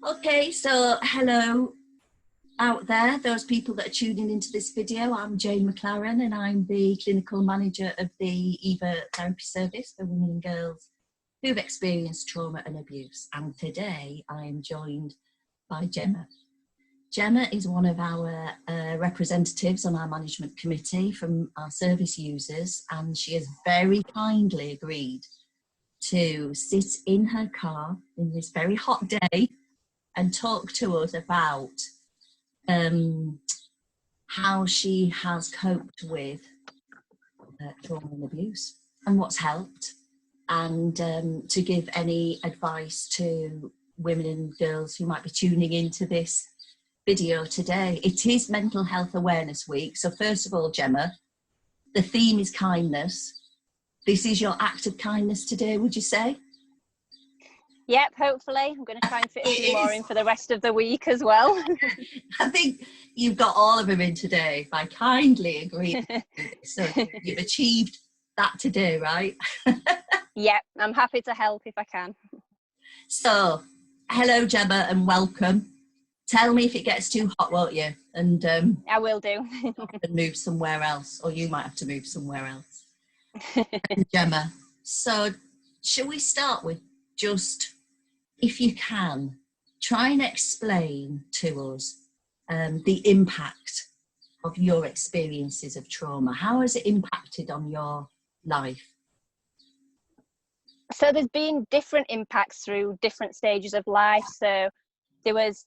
Okay, so hello out there, those people that are tuning into this video. I'm Jane McLaren and I'm the clinical manager of the Vida therapy service for women and girls who've experienced trauma and abuse. And today I am joined by Gemma. Gemma is one of our representatives on our management committee from our service users, and she has very kindly agreed to sit in her car in this very hot day and talk to us about how she has coped with trauma and abuse and what's helped, and to give any advice to women and girls who might be tuning into this video today. It is Mental Health Awareness Week. So first of all, Gemma, the theme is kindness. This is your act of kindness today, would you say? Yep, hopefully. I'm going to try and fit a few more in for the rest of the week as well. I think you've got all of them in today by kindly agreeing. So you've achieved that today, right? Yep, I'm happy to help if I can. So, hello Gemma and welcome. Tell me if it gets too hot, won't you? And I will do. and move somewhere else, or you might have to move somewhere else. And Gemma, so shall we start with just, if you can, try and explain to us the impact of your experiences of trauma. How has it impacted on your life? So there's been different impacts through different stages of life. So there was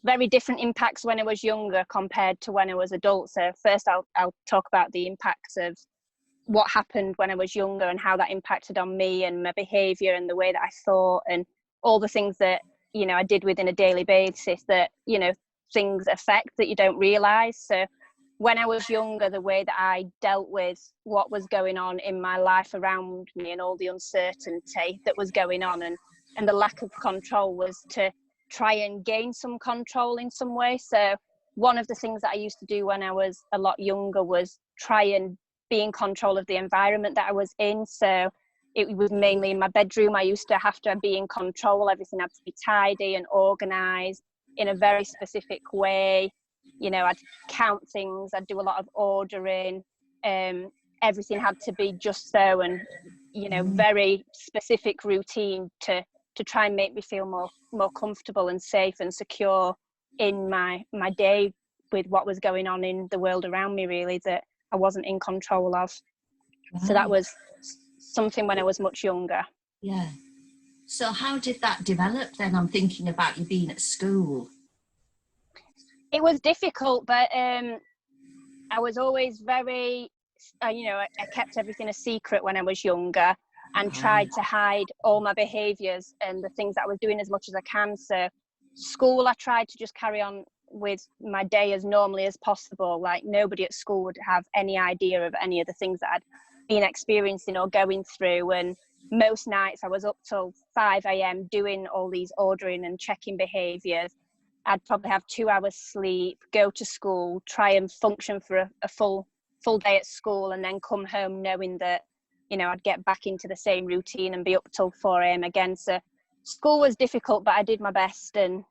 very different impacts when I was younger compared to when I was adult. So first I'll talk about the impacts of what happened when I was younger and how that impacted on me and my behaviour and the way that I thought and all the things that, you know, I did within a daily basis that, you know, things affect that you don't realise. So when I was younger, the way that I dealt with what was going on in my life around me and all the uncertainty that was going on and the lack of control was to try and gain some control in some way. So one of the things that I used to do when I was a lot younger was try and be in control of the environment that I was in. So it was mainly in my bedroom. I used to have to be in control. Everything had to be tidy and organised in a very specific way. You know, I'd count things, I'd do a lot of ordering. Everything had to be just so, and, you know, very specific routine to try and make me feel more comfortable and safe and secure in my day with what was going on in the world around me, really, that I wasn't in control of. Right. So that was something when I was much younger. Yeah. So how did that develop then? I'm thinking about you being at school. It was difficult, but I was always very, you know, I kept everything a secret when I was younger and tried to hide all my behaviours and the things that I was doing as much as I can. So school, I tried to just carry on with my day as normally as possible. Like nobody at school would have any idea of any of the things that I'd been experiencing or going through. And most nights I was up till 5 a.m. doing all these ordering and checking behaviours. I'd probably have 2 hours sleep, go to school, try and function for a full day at school, and then come home knowing that, you know, I'd get back into the same routine and be up till 4 a.m. again. So school was difficult, but I did my best, and,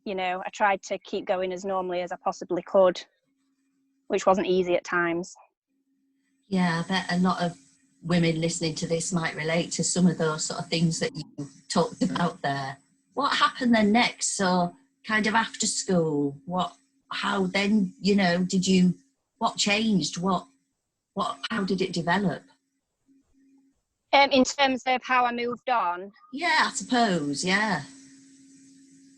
you know, I tried to keep going as normally as I possibly could, which wasn't easy at times. Yeah, I bet a lot of women listening to this might relate to some of those sort of things that you talked about there. What happened then next? So kind of after school, how then, you know, what changed? How did it develop? In terms of how I moved on? Yeah, I suppose, yeah.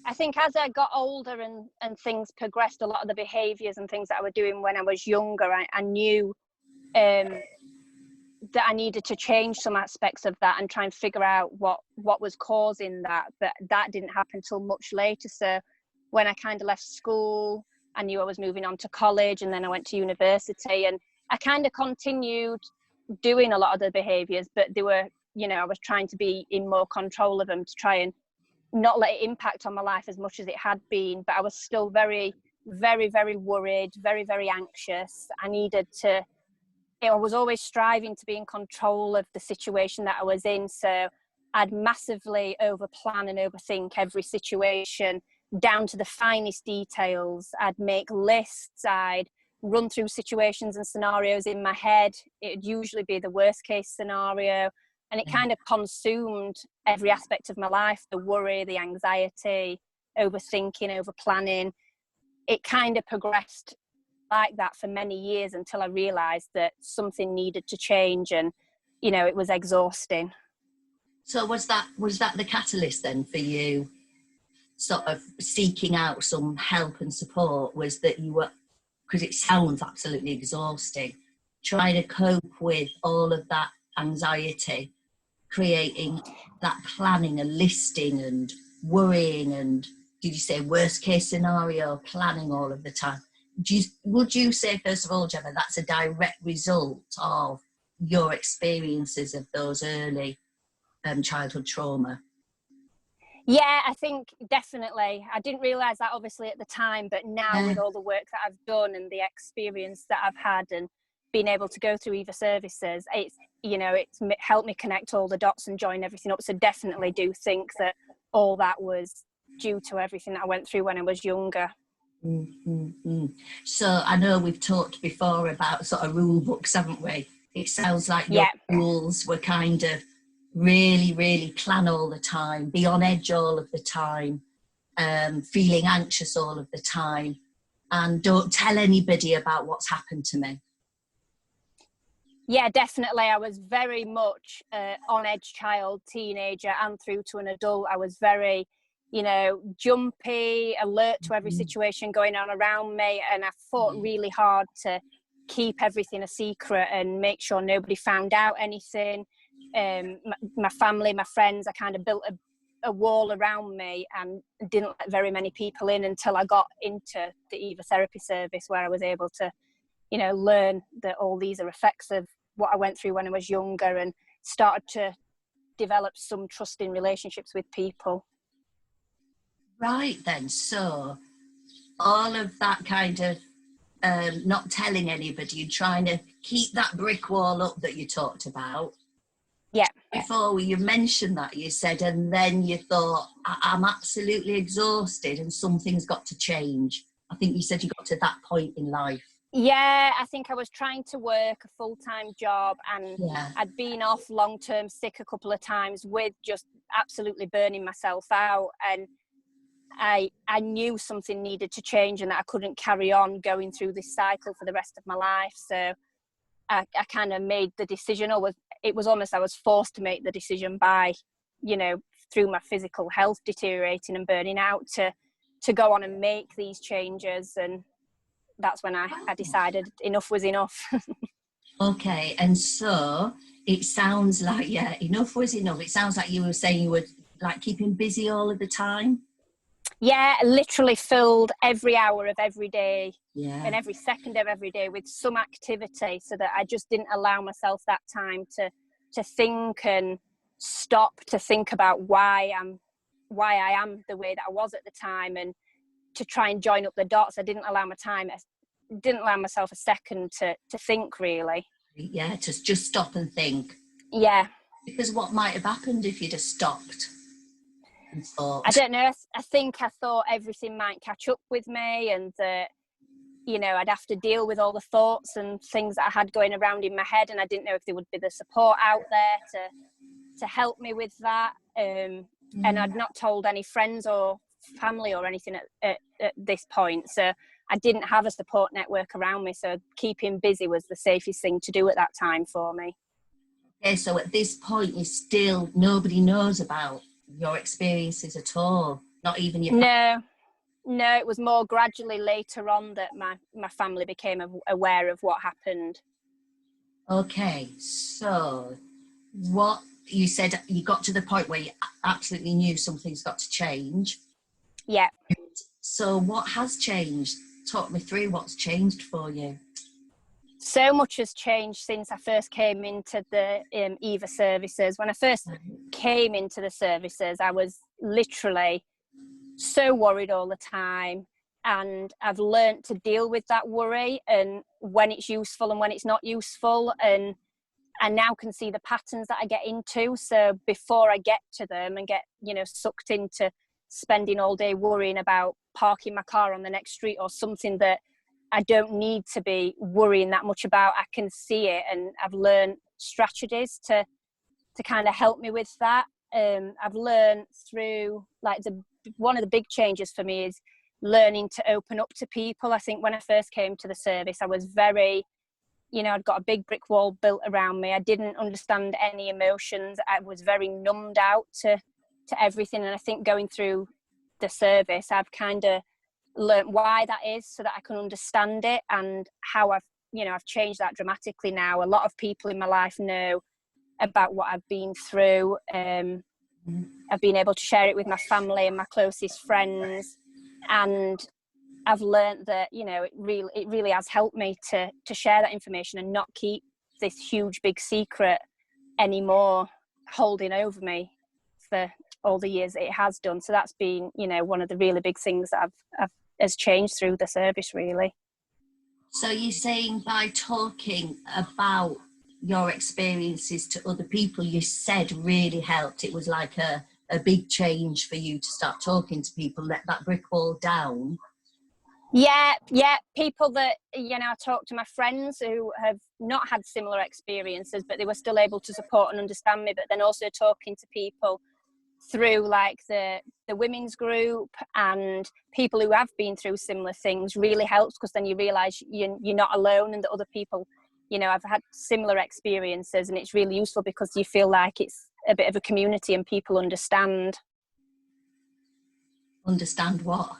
I think as I got older and things progressed, a lot of the behaviours and things that I was doing when I was younger, I knew that I needed to change some aspects of that and try and figure out what was causing that. But that didn't happen till much later. So when I kind of left school, I knew I was moving on to college, and then I went to university, and I kind of continued doing a lot of the behaviours, but they were, you know, I was trying to be in more control of them to try and not let it impact on my life as much as it had been. But I was still very, very, very worried, very, very anxious. I was always striving to be in control of the situation that I was in. So I'd massively overplan and overthink every situation. down to the finest details. I'd make lists, I'd run through situations and scenarios in my head. It'd usually be the worst case scenario, and it kind of consumed every aspect of my life: the worry, the anxiety, overthinking, over planning. It kind of progressed like that for many years until I realized that something needed to change, and it was exhausting. So was that the catalyst then for you sort of seeking out some help and support? Was that you were, because it sounds absolutely exhausting, trying to cope with all of that anxiety, creating that planning and listing and worrying, and did you say worst case scenario planning all of the time? Would you say, first of all, Gemma, that's a direct result of your experiences of those early childhood trauma? Yeah, I think definitely. I didn't realise that obviously at the time, but now with all the work that I've done and the experience that I've had and being able to go through Eva services, it's helped me connect all the dots and join everything up. So definitely do think that all that was due to everything that I went through when I was younger. Mm-hmm. So I know we've talked before about sort of rule books, haven't we? It sounds like your rules were kind of really, really plan all the time, be on edge all of the time, feeling anxious all of the time, and don't tell anybody about what's happened to me. Yeah, definitely. I was very much on edge child, teenager, and through to an adult. I was very, jumpy, alert to every situation going on around me. And I fought really hard to keep everything a secret and make sure nobody found out anything. My family, my friends, I kind of built a wall around me and didn't let very many people in until I got into the Eva therapy service, where I was able to learn that all these are effects of what I went through when I was younger, and started to develop some trusting relationships with people. Right then, so all of that kind of not telling anybody, trying to keep that brick wall up that you talked about. Yeah. Before you mentioned that, you said, and then you thought, I'm absolutely exhausted and something's got to change. I think you said you got to that point in life. Yeah, I think I was trying to work a full-time job, and I'd been off long-term sick a couple of times with just absolutely burning myself out. And I knew something needed to change and that I couldn't carry on going through this cycle for the rest of my life. So I kind of made the decision, it was almost I was forced to make the decision by, through my physical health deteriorating and burning out, to go on and make these changes. And that's when I decided enough was enough. Okay, and so it sounds like, enough was enough. It sounds like you were saying you were like keeping busy all of the time. Yeah, literally filled every hour of every day and every second of every day with some activity, so that I just didn't allow myself that time to think and stop to think about why I am the way that I was at the time, and to try and join up the dots. I didn't allow myself a second to think, really. Yeah, to just stop and think. Yeah. Because what might have happened if you'd have stopped and thought? I don't know. I think I thought everything might catch up with me, and that, I'd have to deal with all the thoughts and things that I had going around in my head, and I didn't know if there would be the support out there to help me with that. And I'd not told any friends or family or anything at this point, so I didn't have a support network around me. So keeping busy was the safest thing to do at that time for me. Okay, so at this point, nobody knows about your experiences at all, not even your family? No, it was more gradually later on that my family became aware of what happened. Okay, so what you said, you got to the point where you absolutely knew something's got to change. Yeah. So what has changed? Talk me through what's changed for you. So much has changed since I first came into the Eva services. When I first came into the services, I was literally so worried all the time, and I've learned to deal with that worry, and when it's useful and when it's not useful, and I now can see the patterns that I get into. So before I get to them and get sucked into spending all day worrying about parking my car on the next street, or something that I don't need to be worrying that much about. I can see it, and I've learned strategies to kind of help me with that. I've learned through, like, one of the big changes for me is learning to open up to people. I think when I first came to the service, I was very, I'd got a big brick wall built around me. I didn't understand any emotions. I was very numbed out to everything. And I think going through the service, I've kind of learned why that is, so that I can understand it, and how I've changed that dramatically now. A lot of people in my life know about what I've been through. I've been able to share it with my family and my closest friends, and I've learned that, it really has helped me to share that information and not keep this huge big secret anymore holding over me for all the years it has done. So that's been, one of the really big things that has changed through the service, really. So you're saying by talking about your experiences to other people, you said really helped. It was like a big change for you to start talking to people, let that brick wall down. Yeah. People that, I talk to my friends who have not had similar experiences, but they were still able to support and understand me. But then also talking to people through, like, the women's group and people who have been through similar things really helps, because then you realise you're not alone, and that other people, I've had similar experiences, and it's really useful because you feel like it's a bit of a community and people understand. Understand what?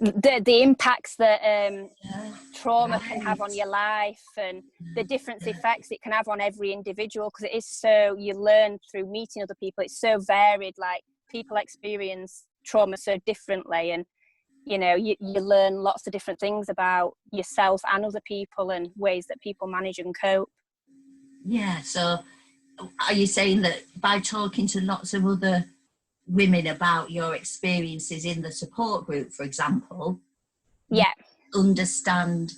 The impacts that trauma can have on your life, and the different effects it can have on every individual, because it is so, you learn through meeting other people, it's so varied. Like, people experience trauma so differently, and you learn lots of different things about yourself and other people, and ways that people manage and cope. Yeah, so are you saying that by talking to lots of other women about your experiences in the support group, for example, yeah, understand,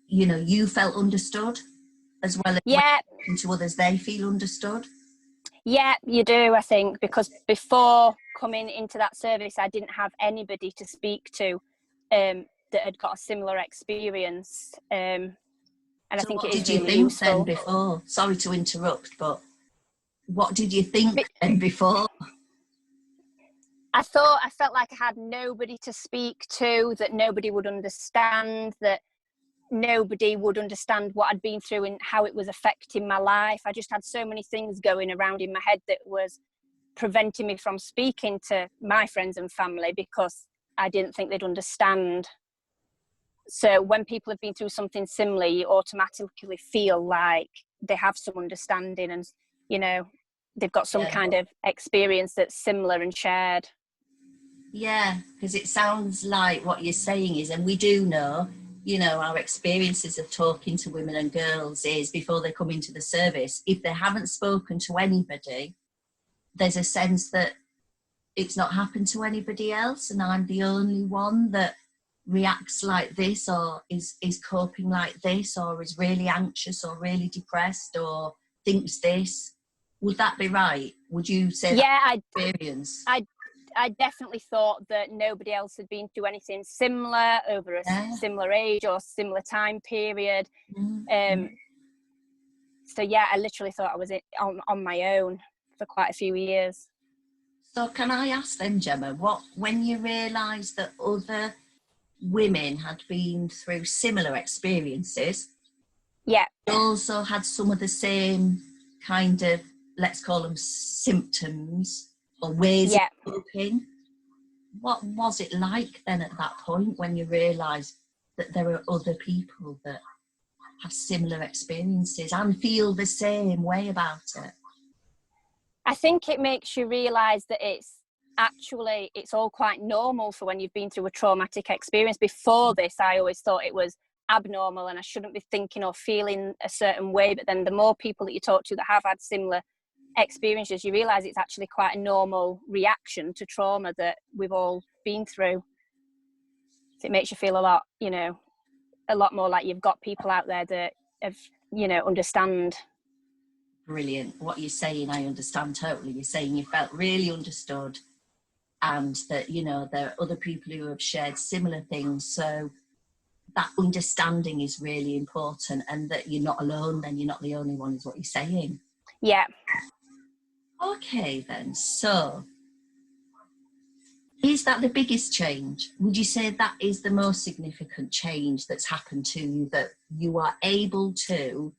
you felt understood, as well as talking to others, they feel understood? Yeah, you do, I think, because before coming into that service, I didn't have anybody to speak to that had got a similar experience. And so I think it is really useful. What did you think then before? Sorry to interrupt, but what did you think then before? I felt like I had nobody to speak to, that nobody would understand, that nobody would understand what I'd been through and how it was affecting my life. I just had so many things going around in my head that was preventing me from speaking to my friends and family, because I didn't think they'd understand. So when people have been through something similar, you automatically feel like they have some understanding, and they've got some kind of experience that's similar and shared. Yeah, because it sounds like what you're saying is, and we do know, our experiences of talking to women and girls is, before they come into the service, if they haven't spoken to anybody, there's a sense that it's not happened to anybody else, and I'm the only one that reacts like this, or is coping like this, or is really anxious or really depressed, or thinks this. Would that be right? Would you say experience? I definitely thought that nobody else had been through anything similar over a similar age or similar time period. So yeah, I literally thought I was on my own for quite a few years. So can I ask then, Gemma, when you realised that other women had been through similar experiences, also had some of the same kind of, let's call them symptoms or ways of coping, what was it like then at that point when you realised that there are other people that have similar experiences and feel the same way about it? I think it makes you realise that it's all quite normal for when you've been through a traumatic experience. Before this, I always thought it was abnormal and I shouldn't be thinking or feeling a certain way. But then the more people that you talk to that have had similar experiences, you realise it's actually quite a normal reaction to trauma that we've all been through. So it makes you feel a lot more like you've got people out there that have, understand. Brilliant. What you're saying, I understand totally. You're saying you felt really understood and that, you know, there are other people who have shared similar things. So that understanding is really important, and that you're not alone, then you're not the only one, is what you're saying. Yeah. Okay, then. So is that the biggest change? Would you say that is the most significant change that's happened to you, that you are able to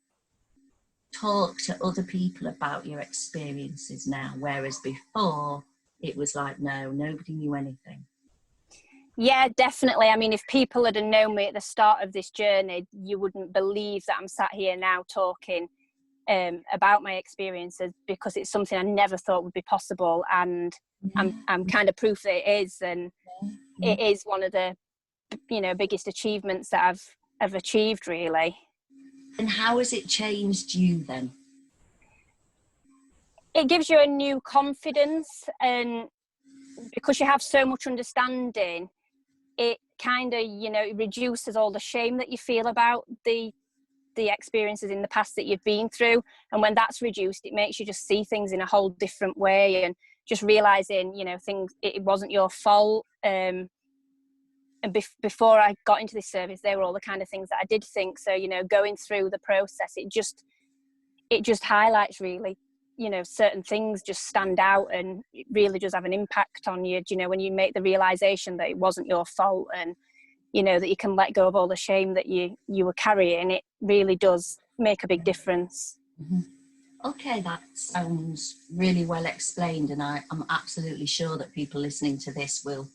talk to other people about your experiences now, whereas before it was like, no, nobody knew anything? Yeah, definitely. I mean, if people had known me at the start of this journey, you wouldn't believe that I'm sat here now talking about my experiences, because it's something I never thought would be possible, and I'm kind of proof that it is, and it is one of the, you know, biggest achievements that I've achieved, really. And how has it changed you then? It gives you a new confidence, and because you have so much understanding, it kind of, you know, it reduces all the shame that you feel about the experiences in the past that you've been through. And when that's reduced, it makes you just see things in a whole different way, and just realizing, you know, things, it wasn't your fault. And before I got into this service, they were all the kind of things that I did think. So, you know, going through the process, it just highlights, really, you know, certain things just stand out, and it really does have an impact on you, you know, when you make the realization that it wasn't your fault, and, you know, that you can let go of all the shame that you were carrying. It really does make a big difference. Mm-hmm. Okay, that sounds really well explained, and I'm absolutely sure that people listening to this will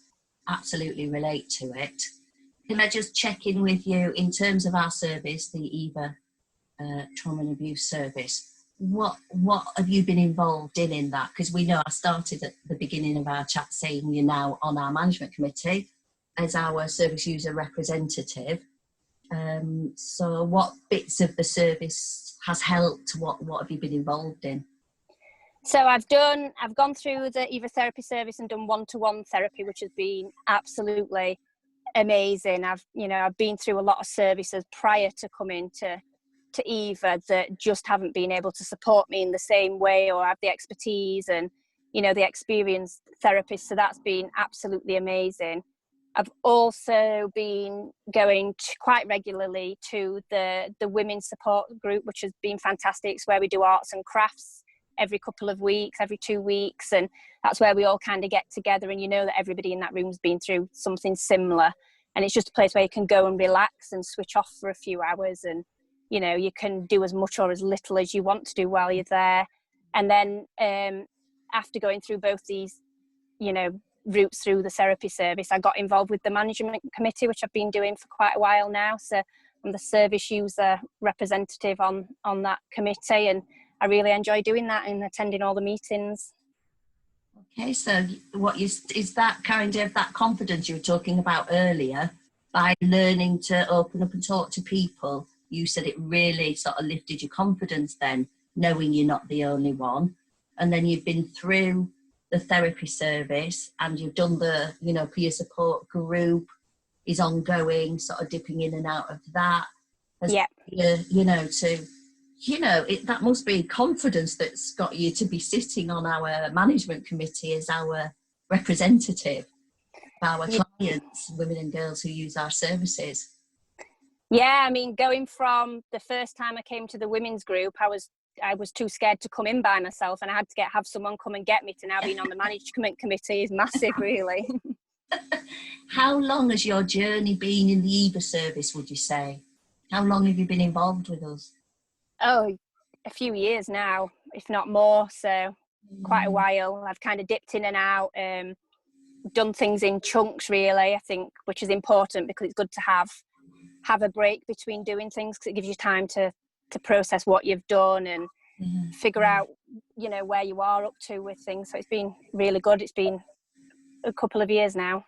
absolutely relate to it. Can I just check in with you in terms of our service, the EVA Trauma and Abuse Service? What have you been involved in that? Because we know I started at the beginning of our chat saying you're now on our management committee as our service user representative. So what bits of the service has helped? What have you been involved in? So I've gone through the EVA therapy service and done one-to-one therapy, which has been absolutely amazing. I've been through a lot of services prior to coming to EVA that just haven't been able to support me in the same way, or have the expertise and, you know, the experienced therapists. So that's been absolutely amazing. I've also been going quite regularly to the women's support group, which has been fantastic. It's where we do arts and crafts every couple of weeks, every 2 weeks, and that's where we all kind of get together, and you know that everybody in that room's been through something similar, and it's just a place where you can go and relax and switch off for a few hours, and, you know, you can do as much or as little as you want to do while you're there. And then after going through both these, you know, routes through the therapy service, I got involved with the management committee, which I've been doing for quite a while now. So I'm the service user representative on that committee, and I really enjoy doing that and attending all the meetings. Okay, so is that kind of that confidence you were talking about earlier, by learning to open up and talk to people? You said it really sort of lifted your confidence then, knowing you're not the only one. And then you've been through the therapy service, and you've done the, you know, peer support group is ongoing, sort of dipping in and out of that. Yeah. You know, that must be confidence that's got you to be sitting on our management committee as our representative of our clients, women and girls who use our services. Yeah, I mean, going from the first time I came to the women's group, I was too scared to come in by myself, and I had to have someone come and get me, to now being on the management committee is massive, really. How long has your journey been in the EVA service, would you say? How long have you been involved with us? Oh, a few years now, if not more. So quite a while. I've kind of dipped in and out, done things in chunks, really, I think, which is important, because it's good to have a break between doing things, because it gives you time to process what you've done and figure out, you know, where you are up to with things. So it's been really good. It's been a couple of years now.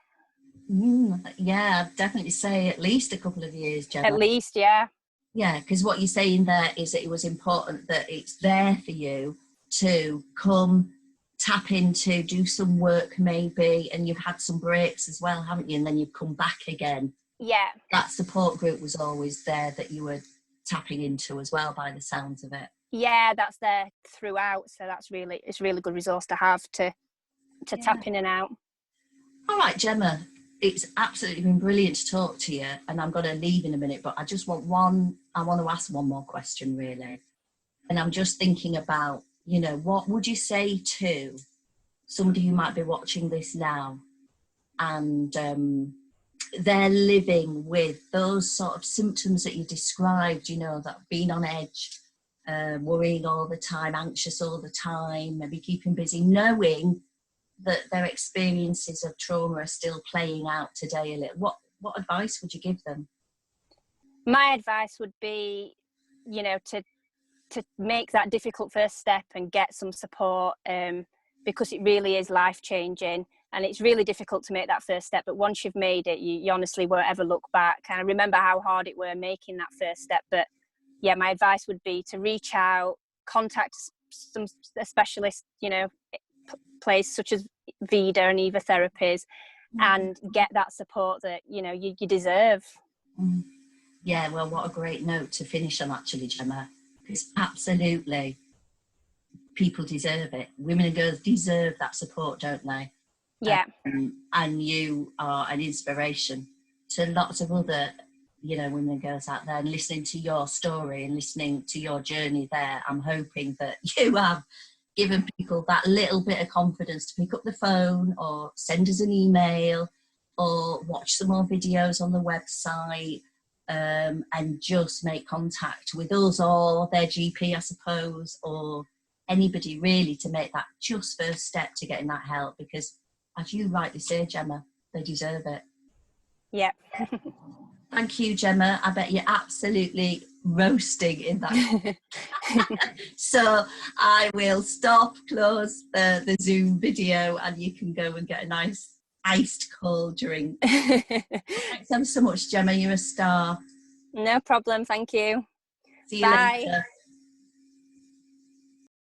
Yeah, I'd definitely say at least a couple of years, Gemma. At least, yeah. Yeah, because what you're saying there is that it was important that it's there for you to come, tap into, do some work maybe, and you've had some breaks as well, haven't you? And then you've come back again. Yeah. That support group was always there that you were tapping into as well, by the sounds of it. Yeah, that's there throughout. So it's really good resource to have to tap in and out. All right, Gemma, it's absolutely been brilliant to talk to you, and I'm going to leave in a minute, but I want to ask one more question, really. And I'm just thinking about, what would you say to somebody who might be watching this now and they're living with those sort of symptoms that you described, that being on edge, worrying all the time, anxious all the time, maybe keeping busy, knowing that their experiences of trauma are still playing out today a little. What advice would you give them? My advice would be, to make that difficult first step and get some support, because it really is life-changing, and it's really difficult to make that first step, but once you've made it, you honestly won't ever look back. And I remember how hard it were making that first step. But yeah, my advice would be to reach out, contact a specialist, place such as Vida and Eva therapies, and get that support that you deserve. Yeah, well, what a great note to finish on, actually, Gemma, because absolutely people deserve it. Women and girls deserve that support, don't they? Yeah. And you are an inspiration to lots of other, women and girls out there. And listening to your story and listening to your journey there, I'm hoping that you have given people that little bit of confidence to pick up the phone or send us an email or watch some more videos on the website, and just make contact with us or their GP, I suppose, or anybody really, to make that just first step to getting that help, because as you rightly say, Gemma, they deserve it. Yeah. Thank you, Gemma. I bet you're absolutely roasting in that. So I will close the Zoom video, and you can go and get a nice iced cold drink. Thanks ever so much, Gemma. You're a star. No problem. Thank you. See you later.